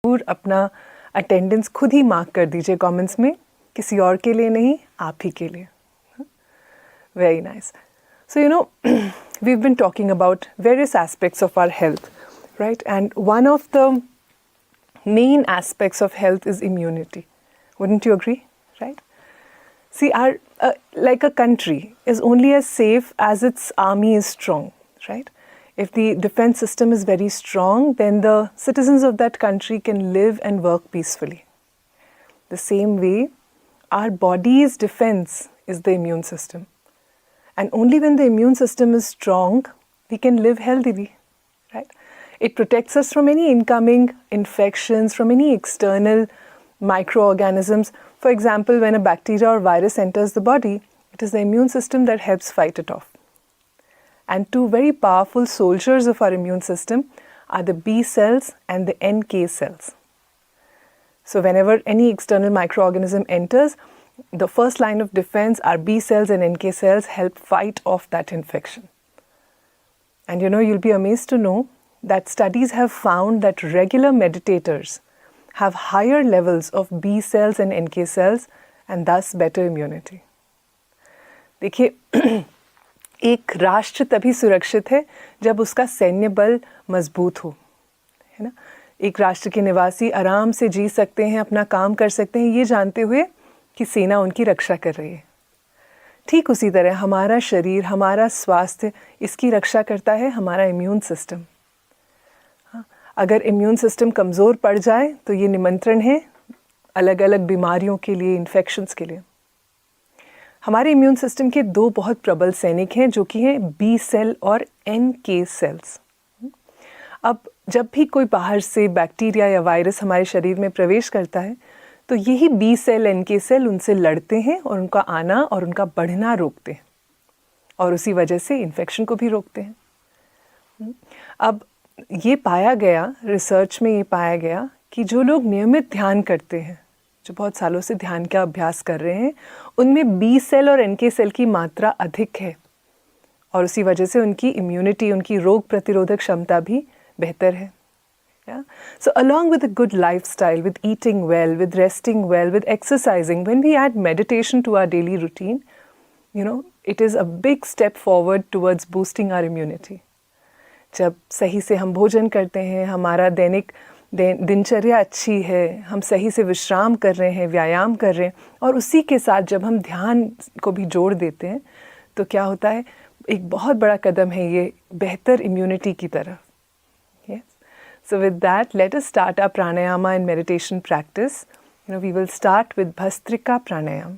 जरूर अपना अटेंडेंस खुद ही मार्क कर दीजिए कमेंट्स में, किसी और के लिए नहीं, आप ही के लिए. Very nice. So, we've been talking about various aspects of our health, right? And one of the main aspects of health is immunity. Wouldn't you agree, right? See, like a country is only as safe as its army is strong, right? If the defense system is very strong, then the citizens of that country can live and work peacefully. The same way, our body's defense is the immune system. And only when the immune system is strong, we can live healthily, right? It protects us from any incoming infections, from any external microorganisms. For example, when a bacteria or virus enters the body, it is the immune system that helps fight it off. And two very powerful soldiers of our immune system are the B cells and the NK cells. So whenever any external microorganism enters, the first line of defense, our B cells and NK cells, help fight off that infection. And you'll be amazed to know that studies have found that regular meditators have higher levels of B cells and NK cells and thus better immunity. देखिए, एक राष्ट्र तभी सुरक्षित है जब उसका सैन्य बल मजबूत हो, है ना? एक राष्ट्र के निवासी आराम से जी सकते हैं, अपना काम कर सकते हैं, ये जानते हुए कि सेना उनकी रक्षा कर रही है. ठीक उसी तरह हमारा शरीर, हमारा स्वास्थ्य, इसकी रक्षा करता है हमारा इम्यून सिस्टम. अगर इम्यून सिस्टम कमज़ोर पड़ जाए तो ये निमंत्रण है अलग अलग बीमारियों के लिए, इन्फेक्शंस के लिए. हमारे इम्यून सिस्टम के दो बहुत प्रबल सैनिक हैं जो कि हैं बी सेल और NK सेल्स. अब जब भी कोई बाहर से बैक्टीरिया या वायरस हमारे शरीर में प्रवेश करता है तो यही बी सेल NK सेल उनसे लड़ते हैं और उनका आना और उनका बढ़ना रोकते हैं और उसी वजह से इन्फेक्शन को भी रोकते हैं. अब ये पाया गया, रिसर्च में ये पाया गया कि जो लोग नियमित ध्यान करते हैं, जो बहुत सालों से ध्यान का अभ्यास कर रहे हैं, उनमें बी सेल और NK सेल की मात्रा अधिक है और उसी वजह से उनकी इम्यूनिटी, उनकी रोग प्रतिरोधक क्षमता भी बेहतर है. Yeah? So along with a good lifestyle, with eating well, with resting well, with exercising, when we add meditation to our daily routine, it is a big step forward towards boosting our immunity. जब सही से हम भोजन करते हैं, हमारा दैनिक दिनचर्या अच्छी है, हम सही से विश्राम कर रहे हैं, व्यायाम कर रहे हैं और उसी के साथ जब हम ध्यान को भी जोड़ देते हैं तो क्या होता है, एक बहुत बड़ा कदम है ये बेहतर इम्यूनिटी की तरफ. So with that, let us start our pranayama and meditation practice. We will start with Bhastrika Pranayam.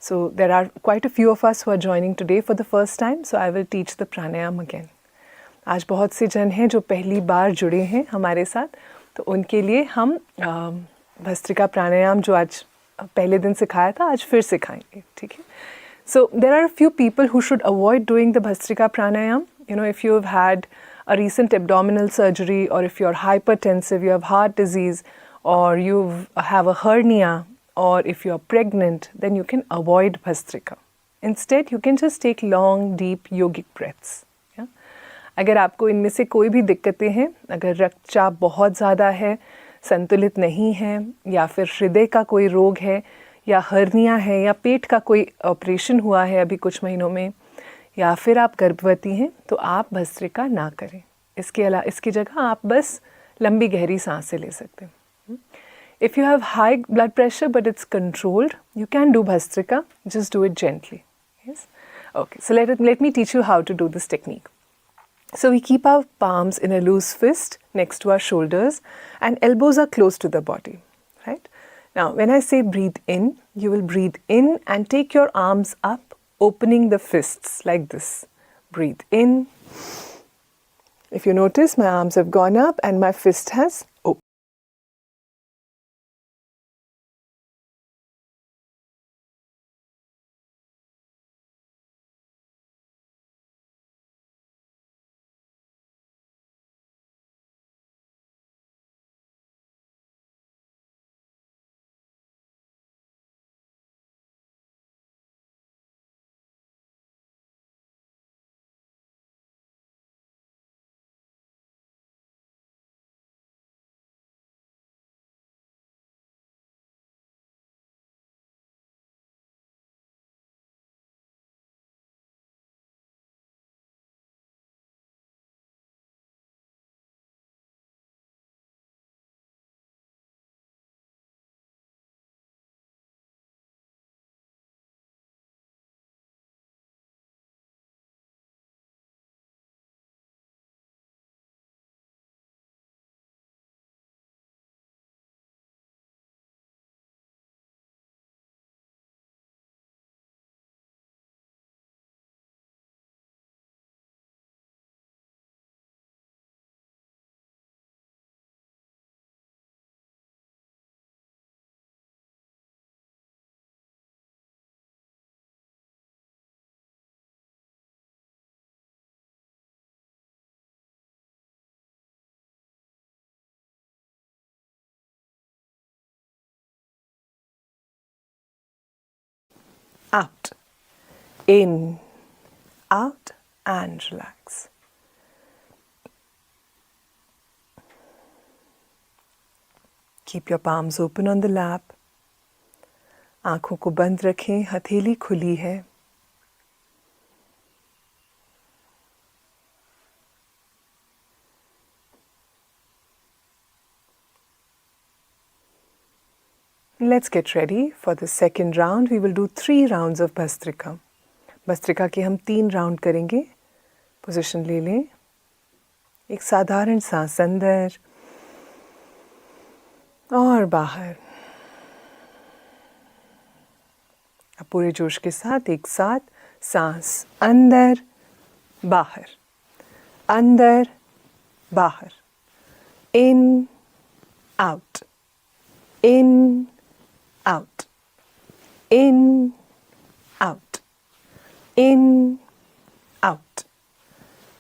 So there are quite a few of us who are joining today for the first time, so I will teach the pranayam again. आज बहुत से जन हैं जो पहली बार जुड़े हैं हमारे साथ, तो उनके लिए हम भस्त्रिका प्राणायाम जो आज पहले दिन सिखाया था, आज फिर सिखाएंगे, ठीक है? So there are a few people who should avoid doing the Bhastrika Pranayam. If you have had a recent abdominal surgery, or if you're hypertensive, you have heart disease, or you have a hernia, or if you're pregnant, then you can avoid Bhastrika. Instead, you can just take long, deep yogic breaths. Yeah? अगर आपको इनमें से कोई भी दिक्कतें हैं, अगर रक्तचाप बहुत ज़्यादा है, संतुलित नहीं है, या फिर हृदय का कोई रोग है, या हर्निया है, या पेट का कोई ऑपरेशन हुआ है अभी कुछ महीनों में, या फिर आप गर्भवती हैं, तो आप भस्त्रिका ना करें. इसकी जगह आप बस लंबी गहरी सांसें ले सकते हैं. If you have high blood pressure but it's controlled, you can do Bhastrika, just do it gently. Yes? Okay, so let me teach you how to do this technique. So we keep our palms in a loose fist next to our shoulders and elbows are close to the body, right? Now, when I say breathe in, you will breathe in and take your arms up, opening the fists like this. Breathe in. If you notice, my arms have gone up and my fist has opened. In, out and relax. Keep your palms open on the lap. आंखों को बंद रखें, हथेली खुली है. Let's get ready for the second round. We will do 3 rounds of Bhastrika. Bhastrika के हम 3 round करेंगे. पोजीशन ले लें. एक साधारण सांस अंदर और बाहर. अब पूरे जोश के साथ एक साथ सांस अंदर बाहर, अंदर बाहर. In out, in out, in out, in out,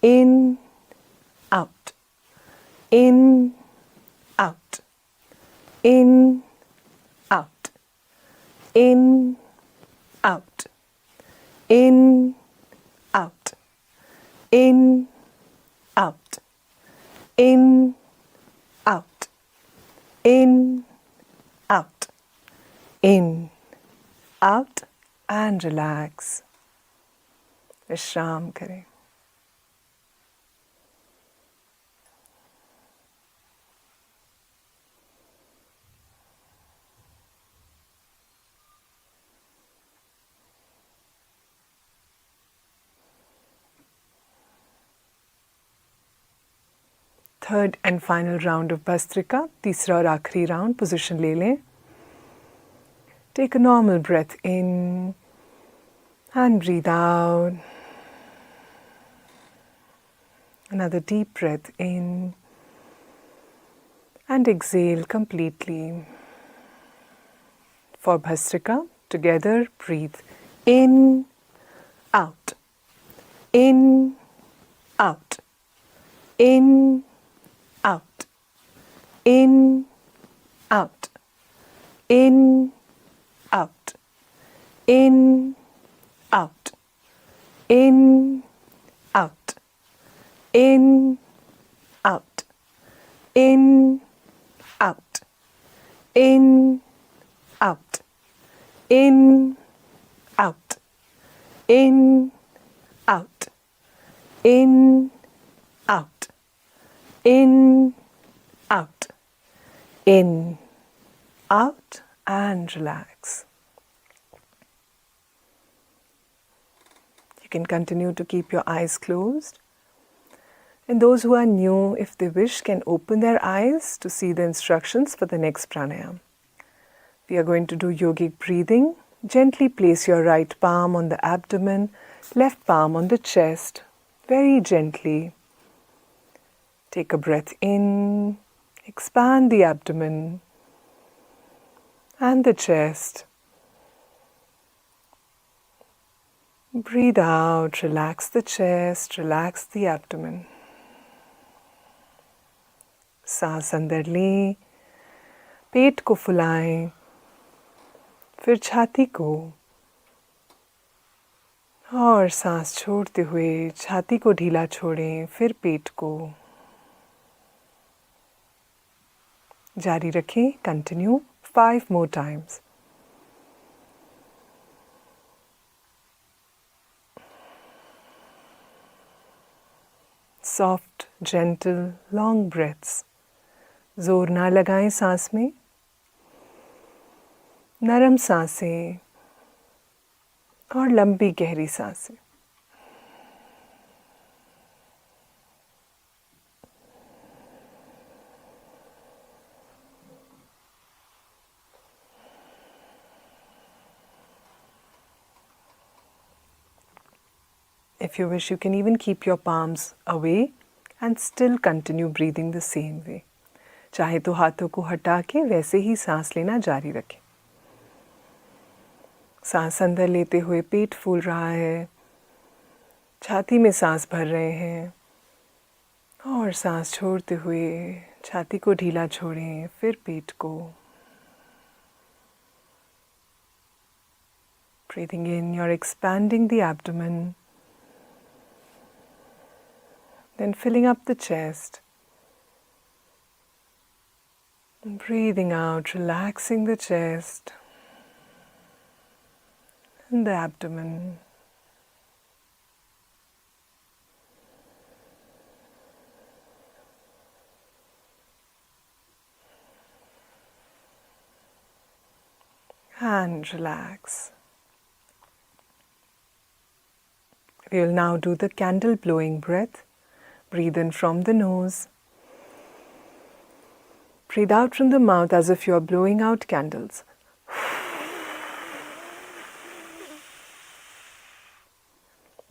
in out, in out, in, out, in, out, in, out, in, out, in, out, in, out, in, out and relax. विश्राम करें. Third and final round of bhastrika. तीसरा और आखिरी राउंड. Position ले लें. Take a normal breath in and breathe out. Another deep breath in and exhale completely. For Bhastrika, together breathe in, out, in, out, in, out, in, out, in, out, in, out, in, out, in, out, in, out, in, out, in, out, in, out, in, out, in, out, in, out and relax. You can continue to keep your eyes closed. And those who are new, if they wish, can open their eyes to see the instructions for the next pranayam. We are going to do yogic breathing. Gently place your right palm on the abdomen, left palm on the chest, very gently. Take a breath in, expand the abdomen and the chest. Breathe out, relax the chest, relax the abdomen. सांस अंदर लें, पेट को फुलाएं, फिर छाती को, और सांस छोड़ते हुए छाती को ढीला छोड़ें, फिर पेट को. जारी रखें. Continue 5 more times. Soft, gentle, long breaths. जोर ना लगाएं सांस में. नरम सांसें और लंबी गहरी सांसें. If you wish, you can even keep your palms away and still continue breathing the same way. चाहे तो हाथों को हटा के वैसे ही सांस लेना जारी रखें. सांस अंदर लेते हुए पेट फूल रहा है, छाती में सांस भर रहे हैं, और सांस छोड़ते हुए छाती को ढीला छोड़ें, फिर पेट को. Breathing in, you're expanding the abdomen, then filling up the chest. And breathing out, relaxing the chest and the abdomen. And relax. We will now do the candle blowing breath. Breathe in from the nose. Breathe out from the mouth as if you are blowing out candles.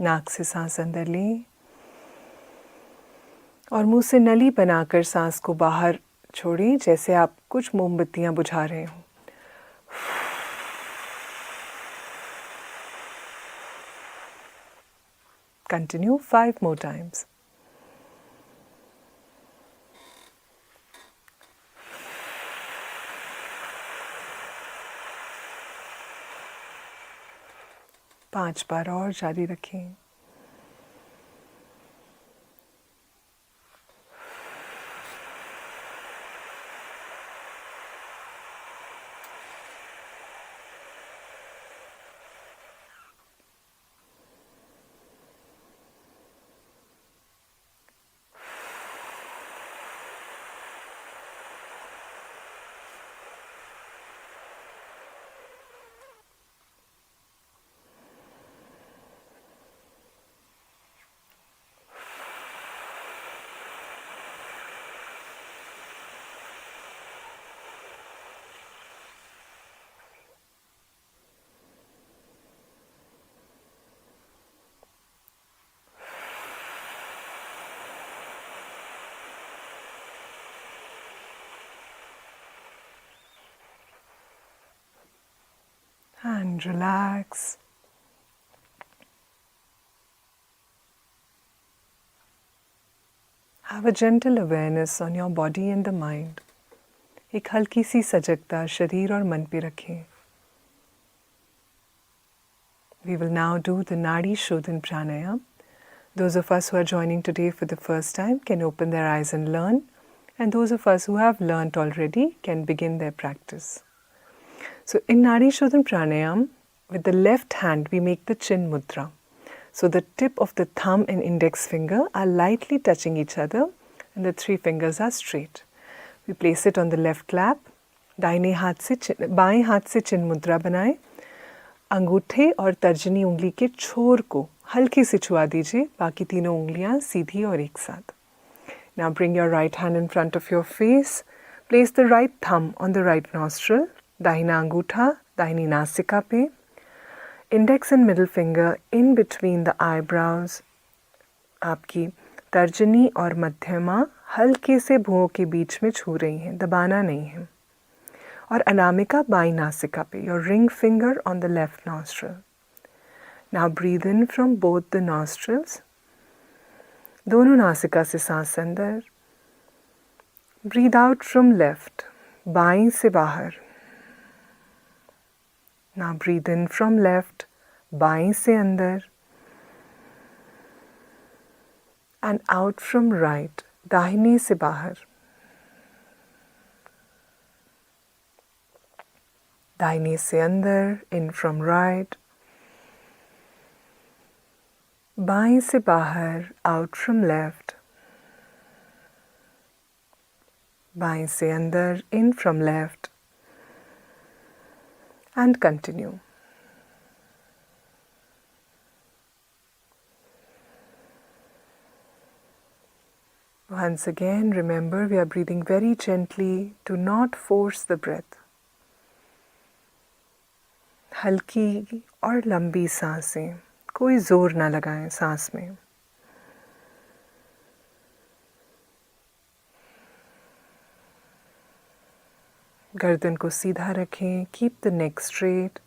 नाक से सांस अंदर लें और मुंह से नली बनाकर सांस को बाहर छोड़ें, जैसे आप कुछ मोमबत्तियां बुझा रहे हो. Continue 5 more times. पांच बार और जारी रखें. And relax. Have a gentle awareness on your body and the mind. एक हल्की सी सजगता शरीर और मन पे रखें. We will now do the Nadi Shodhan Pranayam. Those of us who are joining today for the first time can open their eyes and learn, and those of us who have learnt already can begin their practice. So in Nadi Shodhan Pranayam, with the left hand we make the Chin Mudra. So the tip of the thumb and index finger are lightly touching each other and the 3 fingers are straight. We place it on the left lap. दाहिने हाथ से बाएं हाथ से चिन मुद्रा बनाएं. अंगूठे और तर्जनी उंगली के छोर को हल्की से छुआ दीजिए. बाकी तीनों उंगलियां सीधी और एक साथ. Now bring your right hand in front of your face. Place the right thumb on the right nostril. दाहिना अंगूठा दाहिनी नासिका पे. Index and middle finger in between the eyebrows. आपकी तर्जनी और मध्यमा हल्के से भुओं के बीच में छू रही हैं, दबाना नहीं है. और अनामिका बाई नासिका पे. Your ring finger on the left nostril. Now breathe in from both the nostrils. दोनों नासिका से सांस अंदर. Breathe out from left. बाईं से बाहर. Now breathe in from left. बाईं से अंदर. And out from right. दाहिने से बाहर. दाहिने से अंदर. In from right. बाएं से बाहर. Out from left. बाएं से अंदर. In from left. And continue. Once again, remember we are breathing very gently. Do not force the breath. हल्की और लंबी सांसें. कोई जोर ना लगाएं सांस में. गर्दन को सीधा रखें. Keep the neck straight.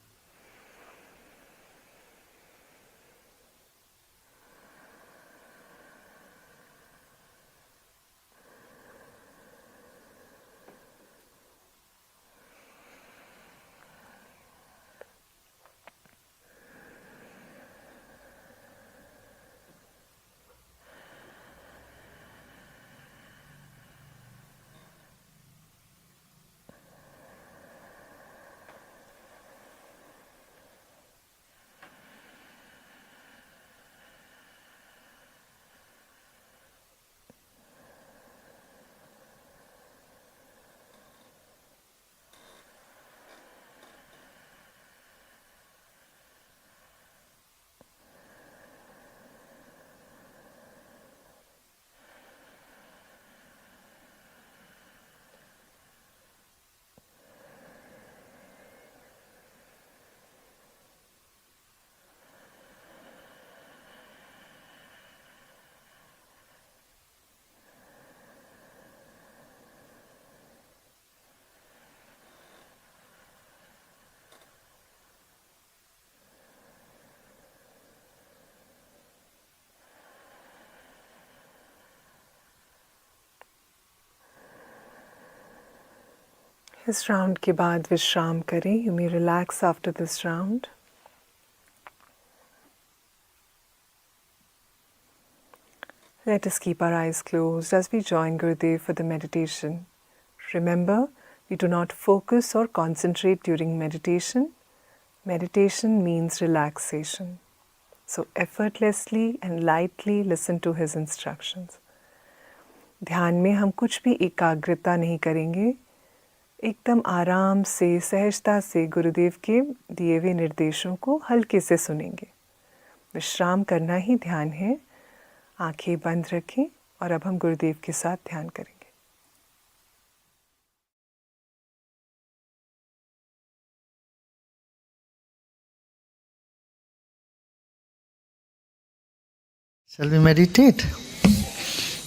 इस राउंड के बाद विश्राम करें. You may relax after this round. Let us keep our eyes closed as we join Gurudev for the meditation. Remember, we do not focus or concentrate during meditation. Meditation means relaxation. So effortlessly and lightly listen to his instructions. ध्यान में हम कुछ भी एकाग्रता नहीं करेंगे. एकदम आराम से, सहजता से गुरुदेव के दिए हुए निर्देशों को हल्के से सुनेंगे. विश्राम करना ही ध्यान है. आंखें बंद रखें और अब हम गुरुदेव के साथ ध्यान करेंगे. Shall we meditate?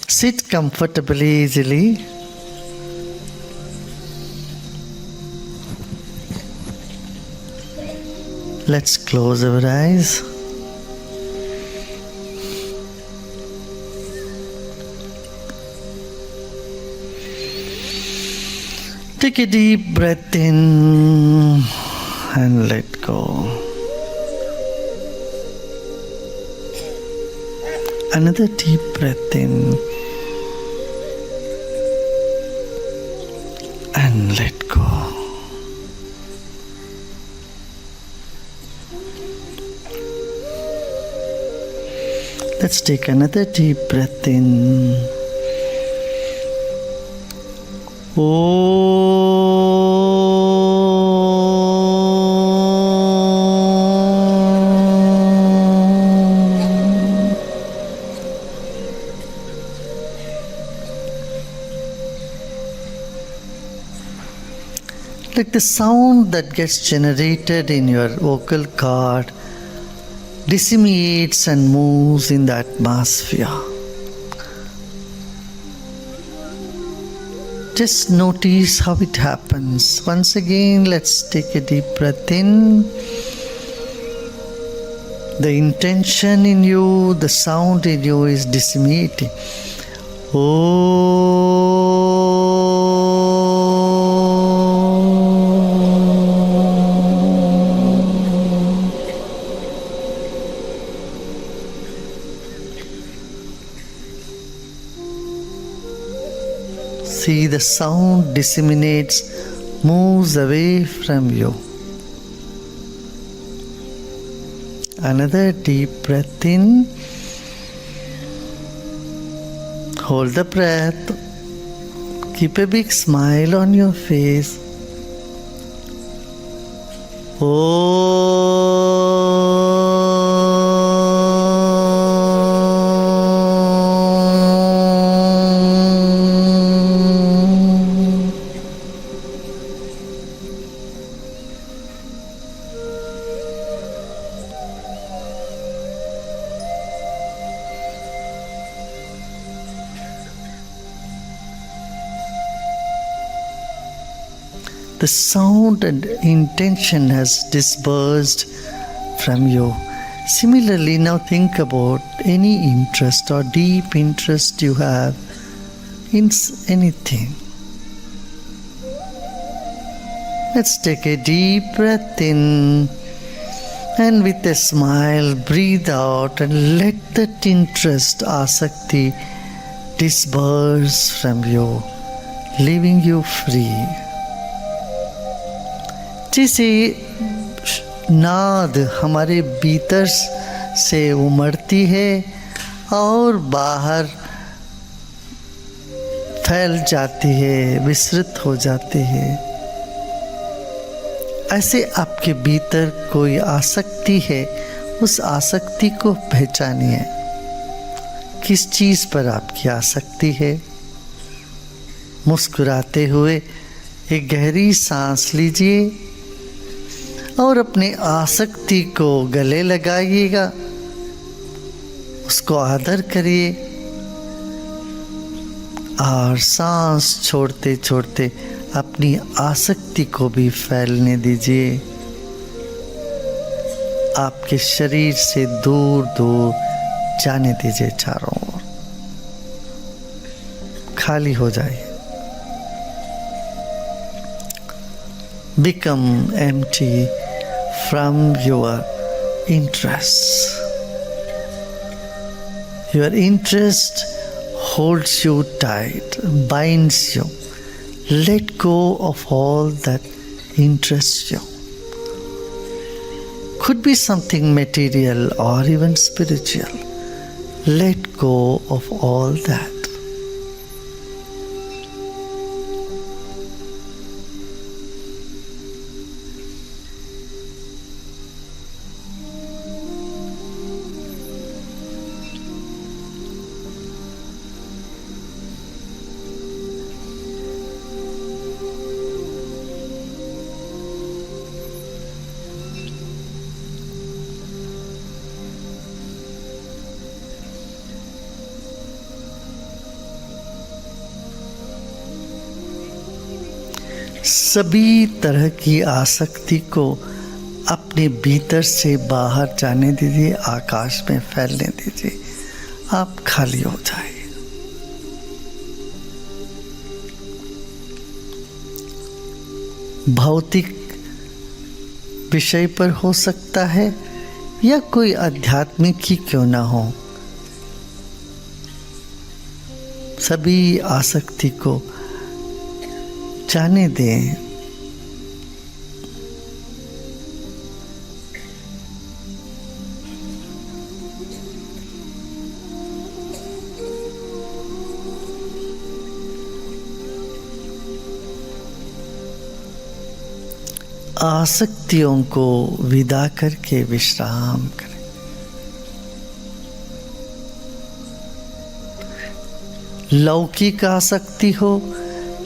Sit comfortably, easily. Let's close our eyes. Take a deep breath in and let go. Another deep breath in and let go. Let's take another deep breath in. Like the sound that gets generated in your vocal cord disseminates and moves in the atmosphere. Just notice how it happens. Once again, let's take a deep breath in. The intention in you, the sound in you is disseminating. See, the sound disseminates, moves away from you. Another deep breath in. Hold the breath. Keep a big smile on your face. The sound and intention has dispersed from you. Similarly, now think about any interest or deep interest you have in anything. Let's take a deep breath in and with a smile breathe out and let that interest, asakti, disperse from you, leaving you free. जैसे नाद हमारे भीतर से उमड़ती है और बाहर फैल जाती है, विस्तृत हो जाती है, ऐसे आपके भीतर कोई आसक्ति है. उस आसक्ति को पहचानिए. किस चीज़ पर आपकी आसक्ति है? मुस्कुराते हुए एक गहरी सांस लीजिए और अपने आसक्ति को गले लगाइएगा, उसको आदर करिए और सांस छोड़ते छोड़ते अपनी आसक्ति को भी फैलने दीजिए. आपके शरीर से दूर दूर जाने दीजिए, चारों ओर खाली हो जाए. become empty from your interests. Your interest holds you tight, binds you. Let go of all that interests you. Could be something material or even spiritual. Let go of all that. सभी तरह की आसक्ति को अपने भीतर से बाहर जाने दीजिए, आकाश में फैलने दीजिए, आप खाली हो जाइए। भौतिक विषय पर हो सकता है या कोई आध्यात्मिक ही क्यों ना हो, सभी आसक्ति को जाने दें। आसक्तियों को विदा करके विश्राम करें। लौकिक आसक्ति हो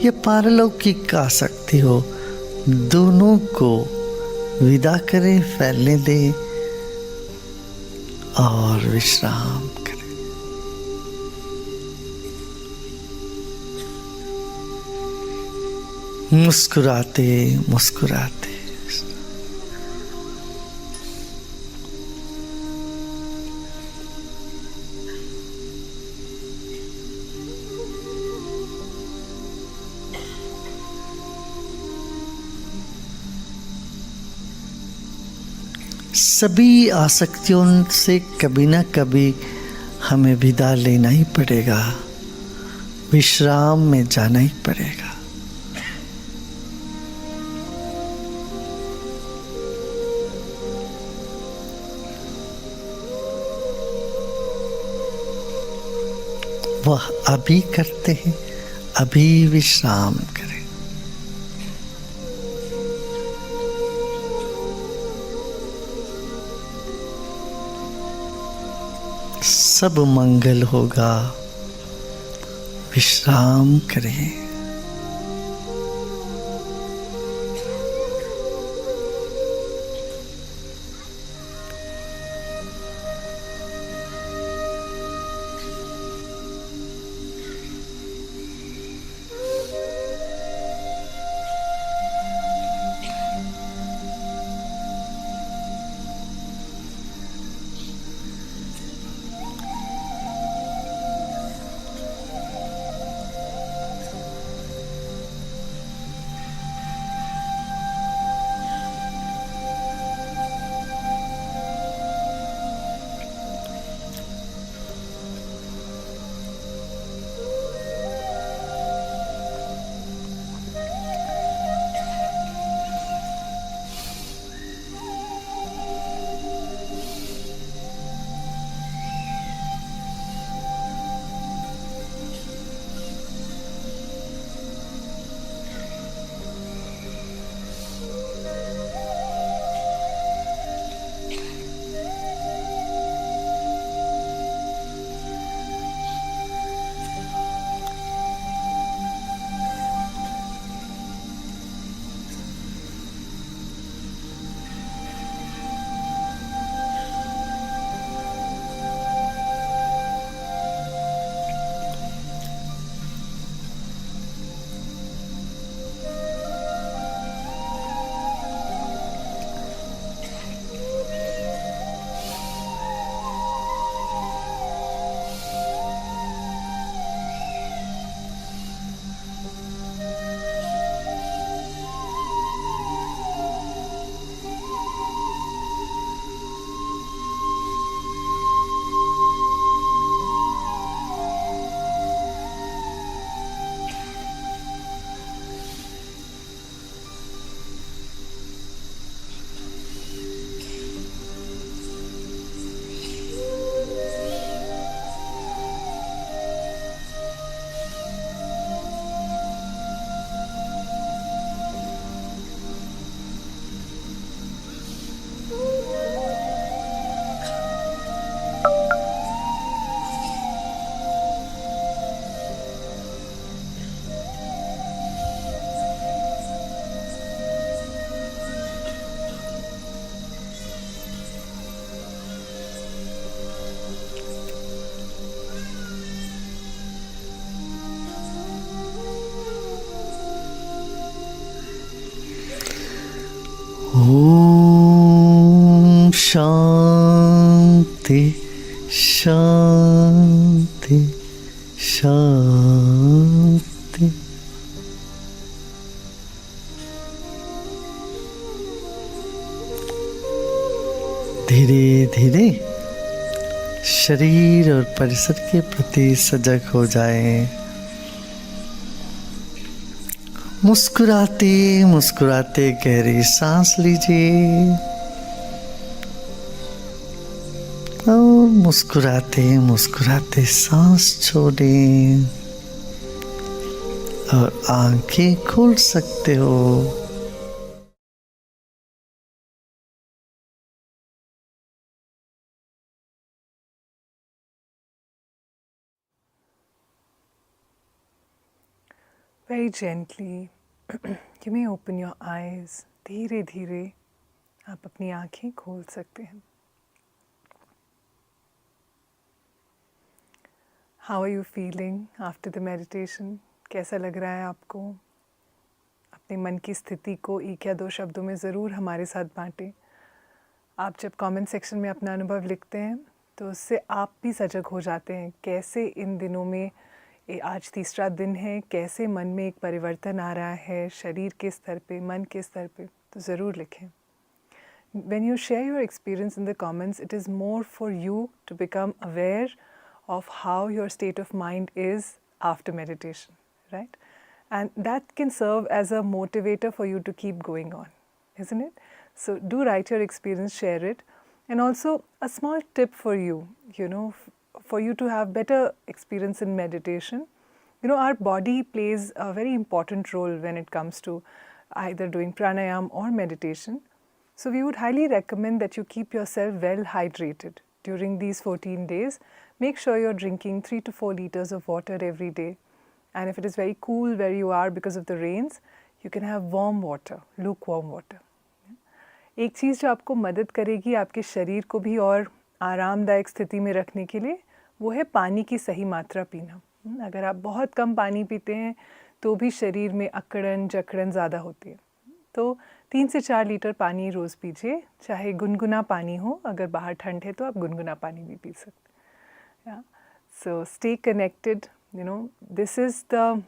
या पारलौकिक आसक्ति हो, दोनों को विदा करें, फैलने दें और विश्राम करें। मुस्कुराते मुस्कुराते सभी आसक्तियों से कभी ना कभी हमें विदा लेना ही पड़ेगा, विश्राम में जाना ही पड़ेगा। वह अभी करते हैं, अभी विश्राम करें। सब मंगल होगा, विश्राम करें। Om Shanti Shanti Shanti. धीरे धीरे शरीर और परिसर के प्रति सजग हो जाएं। मुस्कुराते मुस्कुराते गहरी सांस लीजिए और मुस्कुराते मुस्कुराते सांस छोड़ें और आंखें खोल सकते हो। Very gently, you may open your eyes. धीरे धीरे आप अपनी आंखें खोल सकते हैं. How are you feeling after the meditation? कैसा लग रहा है आपको? अपने मन की स्थिति को एक या दो शब्दों में ज़रूर हमारे साथ बांटें. आप जब कमेंट सेक्शन में अपना अनुभव लिखते हैं तो उससे आप भी सजग हो जाते हैं. कैसे इन दिनों में आज तीसरा दिन है, कैसे मन में एक परिवर्तन आ रहा है, शरीर के स्तर पे, मन के स्तर पे, तो ज़रूर लिखें. When you share your experience in the comments, it is more for you to become aware of how your state of mind is after meditation, right? And that can serve as a motivator for you to keep going on, isn't it? So do write your experience, share it. And also a small tip for you, for you to have better experience in meditation. Our body plays a very important role when it comes to either doing pranayam or meditation. So we would highly recommend that you keep yourself well hydrated during these 14 days. Make sure you're drinking 3 to 4 liters of water every day. And if it is very cool where you are because of the rains, you can have warm water, lukewarm water. एक चीज़ जो आपको मदद करेगी आपके शरीर को भी और आरामदायक स्थिति में रखने के लिए, वो है पानी की सही मात्रा पीना. अगर आप बहुत कम पानी पीते हैं तो भी शरीर में अकड़न जकड़न ज़्यादा होती है. तो 3 से 4 लीटर पानी रोज़ पीजिए, चाहे गुनगुना पानी हो. अगर बाहर ठंड है तो आप गुनगुना पानी भी पी सकते हैं. So stay connected. This is the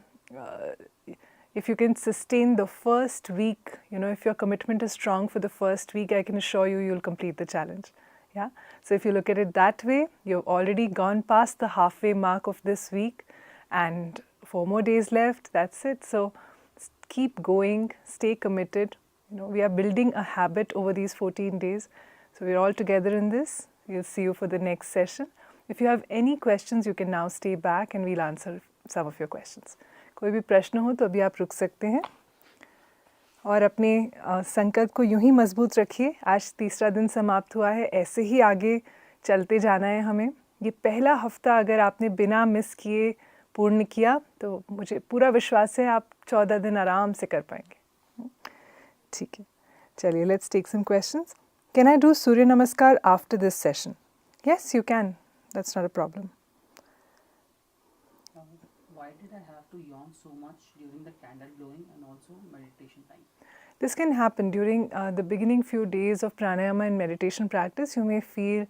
if you can sustain the first week, if your commitment is strong for the first week, I can assure you you'll complete the challenge. Yeah. So if you look at it that way, you've already gone past the halfway mark of this week and 4 more days left. That's it. So keep going, stay committed. We are building a habit over these 14 days. So we're all together in this. We'll see you for the next session. If you have any questions, you can now stay back and we'll answer some of your questions. कोई भी प्रश्न हो तो अभी आप रुक सकते हैं और अपने संकल्प को यूं ही मजबूत रखिए. आज तीसरा दिन समाप्त हुआ है, ऐसे ही आगे चलते जाना है हमें. ये पहला हफ्ता अगर आपने बिना मिस किए पूर्ण किया तो मुझे पूरा विश्वास है आप 14 दिन आराम से कर पाएंगे. ठीक है, चलिए let's take some questions. Can I do Surya Namaskar after this session? Yes you can, that's not a problem. Why did I have to yawn so much during the candle blowing and also meditation time? This can happen during the beginning few days of pranayama and meditation practice. You may feel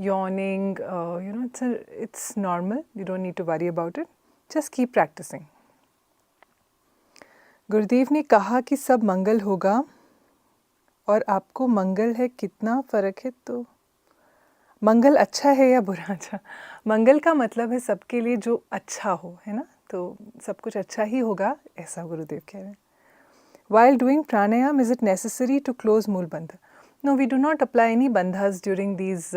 yawning, it's normal. You don't need to worry about it. Just keep practicing. गुरुदेव ने कहा कि सब मंगल होगा और आपको मंगल है, कितना फ़र्क है? तो मंगल अच्छा है या बुरा? अच्छा, मंगल का मतलब है सबके लिए जो अच्छा हो, है ना? तो सब कुछ अच्छा ही होगा, ऐसा गुरुदेव कह रहे हैं. While doing pranayam, is it necessary to close Mool Bandha? No, we do not apply any bandhas during these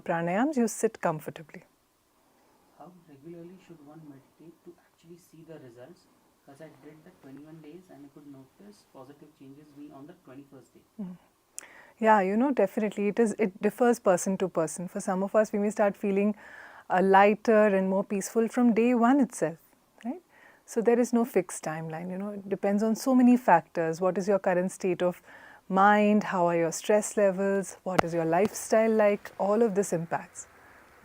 pranayams. You sit comfortably. How regularly should one meditate to actually see the results? Because I did the 21 days and I could notice positive changes me on the 21st day. Yeah, definitely. It differs person to person. For some of us, we may start feeling lighter and more peaceful from day one itself, right? So there is no fixed timeline, it depends on so many factors. What is your current state of mind? How are your stress levels? What is your lifestyle like? All of this impacts.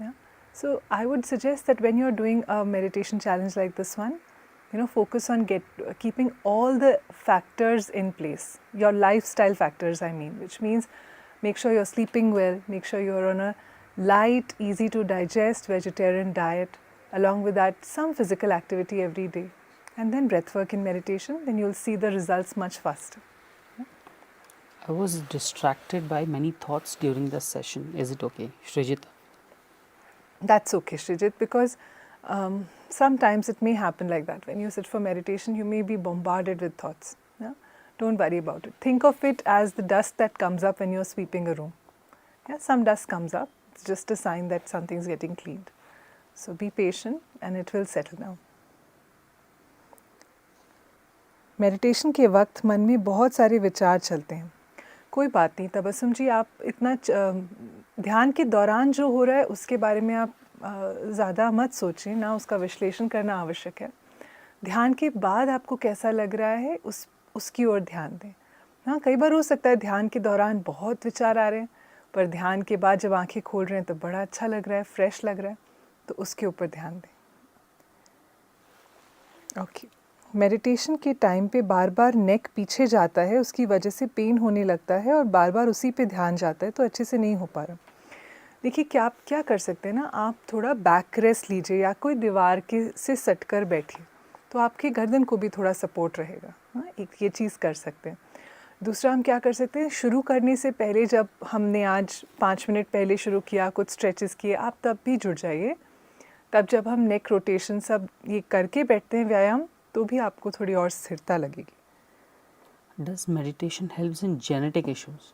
Yeah? So I would suggest that when you're doing a meditation challenge like this one, focus on keeping all the factors in place, your lifestyle factors I mean, which means make sure you're sleeping well, make sure you're on a light, easy to digest vegetarian diet, along with that some physical activity every day, and then breath work and meditation, then you'll see the results much faster. I was distracted by many thoughts during the session. Is it okay, Srijit? That's okay, Srijit, because sometimes it may happen like that. When you sit for meditation, you may be bombarded with thoughts. Yeah? Don't worry about it. Think of it as the dust that comes up when you're sweeping a room. Yeah? Some dust comes up. It's just a sign that something's getting cleaned. So be patient and it will settle down. Meditation के वक्त मन में बहुत सारे विचार चलते हैं. कोई बात नहीं तबस्सुम जी, आप इतना ध्यान के दौरान जो हो रहा है उसके बारे में आप ज़्यादा मत सोचें, ना उसका विश्लेषण करना आवश्यक है. ध्यान के बाद आपको कैसा लग रहा है उसकी ओर ध्यान दें. हाँ, कई बार हो सकता है ध्यान के दौरान बहुत विचार आ रहे हैं, पर ध्यान के बाद जब आंखें खोल रहे हैं तो बड़ा अच्छा लग रहा है, फ्रेश लग रहा है, तो उसके ऊपर ध्यान दें. ओके. मेडिटेशन के टाइम पे बार बार नेक पीछे जाता है, उसकी वजह से पेन होने लगता है और बार बार उसी पे ध्यान जाता है, तो अच्छे से नहीं हो पा रहा. देखिए आप क्या कर सकते हैं ना, आप थोड़ा बैक रेस्ट लीजिए या कोई दीवार के से सट कर बैठिए, तो आपके गर्दन को भी थोड़ा सपोर्ट रहेगा. हाँ, एक ये चीज़ कर सकते हैं. दूसरा हम क्या कर सकते हैं, शुरू करने से पहले जब हमने आज 5 मिनट पहले शुरू किया, कुछ स्ट्रेचेस किए, आप तब भी जुड़ जाइए. तब जब हम नेक रोटेशन सब ये करके बैठते हैं व्यायाम, तो भी आपको थोड़ी और स्थिरता लगेगी. Does meditation helps in genetic issues?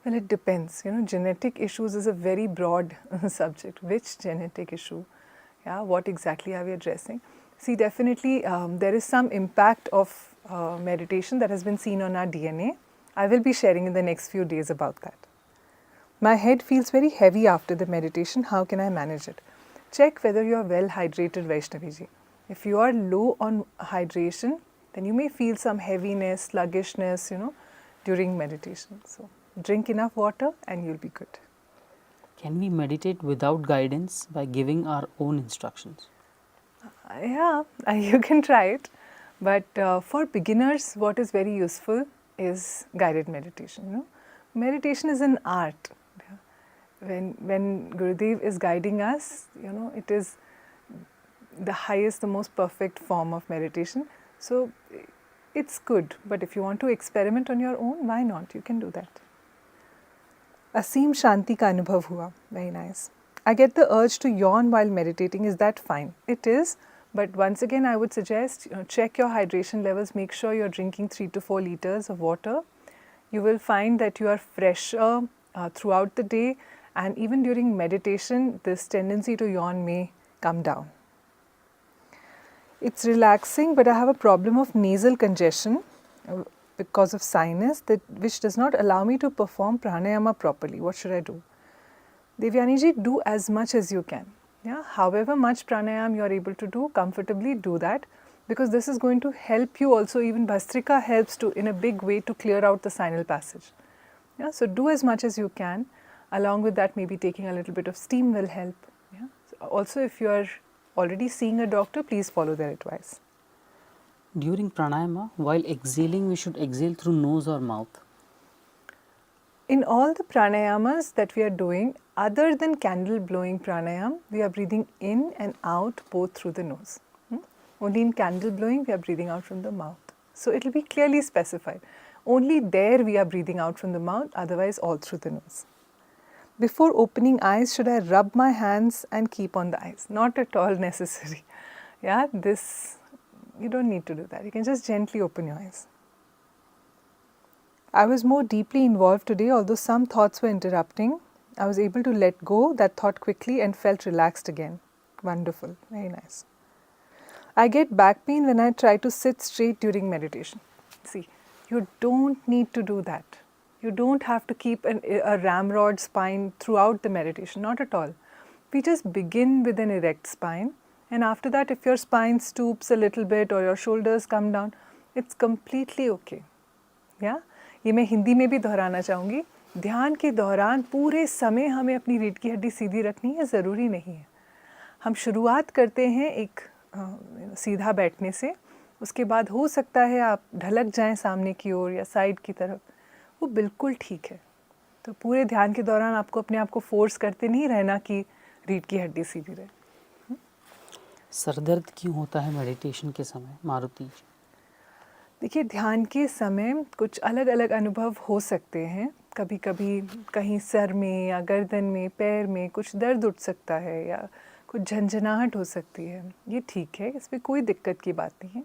Well, it depends. Genetic issues is a very broad subject. Which genetic issue? Yeah, what exactly are we addressing? See, definitely there is some impact of meditation that has been seen on our DNA. I will be sharing in the next few days about that. My head feels very heavy after the meditation. How can I manage it? Check whether you are well hydrated, Vaishnavi ji. If you are low on hydration, then you may feel some heaviness, sluggishness, during meditation. So drink enough water and you'll be good. Can we meditate without guidance by giving our own instructions? Yeah, you can try it. But for beginners, what is very useful is guided meditation. Meditation is an art. When Gurudev is guiding us, it is the highest, the most perfect form of meditation. So it's good. But if you want to experiment on your own, why not? You can do that. असीम शांति का अनुभव हुआ. Very nice. I get the urge to yawn while meditating. Is that fine? It is. But once again, I would suggest check your hydration levels. Make sure you're drinking 3 to 4 liters of water. You will find that you are fresher throughout the day, and even during meditation, this tendency to yawn may come down. It's relaxing, but I have a problem of nasal congestion because of sinus, which does not allow me to perform pranayama properly. What should I do? Devyani ji, do as much as you can. Yeah, however much pranayama you are able to do comfortably, do that, because this is going to help you also. Even Bhastrika helps to in a big way to clear out the sinal passage. Yeah, so do as much as you can. Along with that, maybe taking a little bit of steam will help. Yeah. So also, if you are already seeing a doctor, please follow their advice. During pranayama, while exhaling, we should exhale through nose or mouth. In all the pranayamas that we are doing, other than candle blowing pranayam, we are breathing in and out both through the nose. Only in candle blowing, we are breathing out from the mouth. So it will be clearly specified. Only there we are breathing out from the mouth, otherwise all through the nose. Before opening eyes, should I rub my hands and keep on the eyes? Not at all necessary. Yeah, you don't need to do that. You can just gently open your eyes. I was more deeply involved today, although some thoughts were interrupting. I was able to let go that thought quickly and felt relaxed again. Wonderful. Very nice. I get back pain when I try to sit straight during meditation. See, you don't need to do that. You don't have to keep a ramrod spine throughout the meditation, not at all. We just begin with an erect spine, and after that, if your spine stoops a little bit or your shoulders come down, it's completely okay. Yeah? ये मैं हिंदी में भी दोहराना चाहूँगी. ध्यान के दौरान पूरे समय हमें अपनी रीढ़ की हड्डी सीधी रखनी है, ज़रूरी नहीं है. हम शुरुआत करते हैं एक सीधा बैठने से, उसके बाद हो सकता है आप ढलक जाएं सामने की ओर या साइड की तरफ, वो बिल्कुल ठीक है। तो पूरे ध्यान के दौरान आपको अपने आप को फोर्स करते नहीं रहना कि रीढ़ की हड्डी सीधी रहे। सर दर्द क्यों होता है मेडिटेशन के समय, मारुति जी? देखिए, ध्यान के समय कुछ अलग अलग अनुभव हो सकते हैं। कभी कभी कहीं सर में या गर्दन में, पैर में कुछ दर्द उठ सकता है या कुछ झंझनाहट हो सकती है, ये ठीक है, इसमें कोई दिक्कत की बात नहीं है।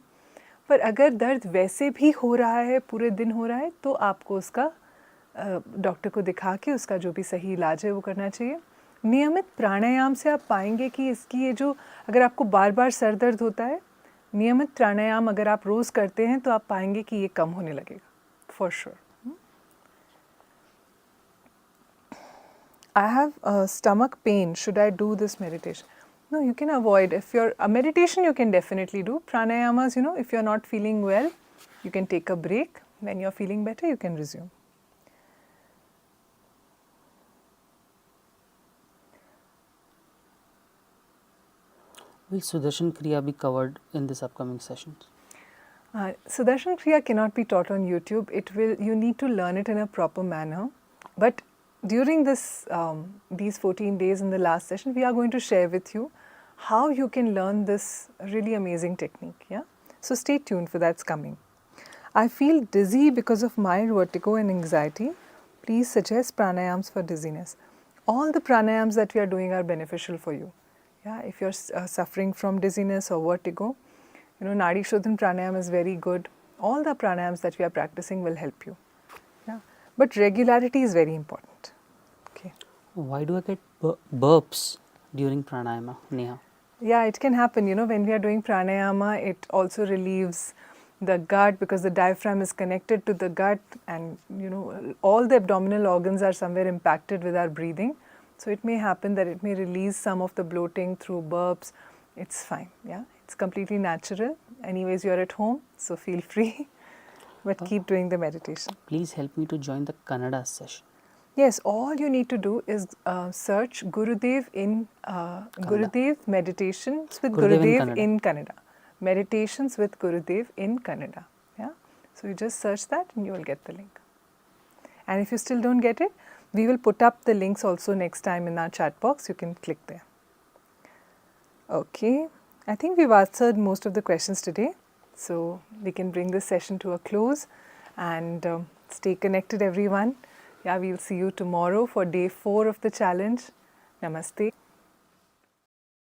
पर अगर दर्द वैसे भी हो रहा है, पूरे दिन हो रहा है, तो आपको उसका डॉक्टर को दिखा के उसका जो भी सही इलाज है वो करना चाहिए। नियमित प्राणायाम से आप पाएंगे कि इसकी ये जो, अगर आपको बार बार सर दर्द होता है, नियमित प्राणायाम अगर आप रोज़ करते हैं तो आप पाएंगे कि ये कम होने लगेगा, for sure. I have stomach pain. Should I do this meditation? No, you can avoid. If you're a meditation, you can definitely do pranayamas. If you're not feeling well, you can take a break. When you're feeling better, you can resume. Will Sudarshan Kriya be covered in this upcoming sessions? Sudarshan Kriya cannot be taught on YouTube. You need to learn it in a proper manner. But during these 14 days in the last session, we are going to share with you how you can learn this really amazing technique. Yeah. So stay tuned for that's coming. I feel dizzy because of mild vertigo and anxiety. Please suggest pranayams for dizziness. All the pranayams that we are doing are beneficial for you. Yeah, if you're suffering from dizziness or vertigo, Nadi Shodhan pranayam is very good. All the pranayams that we are practicing will help you. Yeah, but regularity is very important. Okay. Why do I get burps during pranayama, Neha? Yeah, it can happen. When we are doing pranayama, it also relieves the gut because the diaphragm is connected to the gut, and all the abdominal organs are somewhere impacted with our breathing. So it may happen that it may release some of the bloating through burps. It's fine. Yeah, it's completely natural. Anyways, you're at home, so feel free. But keep doing the meditation. Please help me to join the Kannada session. Yes, all you need to do is search Gurudev in Gurudev Meditations with Gurudev in Kannada. Meditations with Gurudev in Kannada. Yeah, so you just search that and you will get the link. And if you still don't get it, we will put up the links also next time in our chat box. You can click there. Okay, I think we've answered most of the questions today. So we can bring this session to a close and stay connected, everyone. Yeah, we'll see you tomorrow for day 4 of the challenge. Namaste.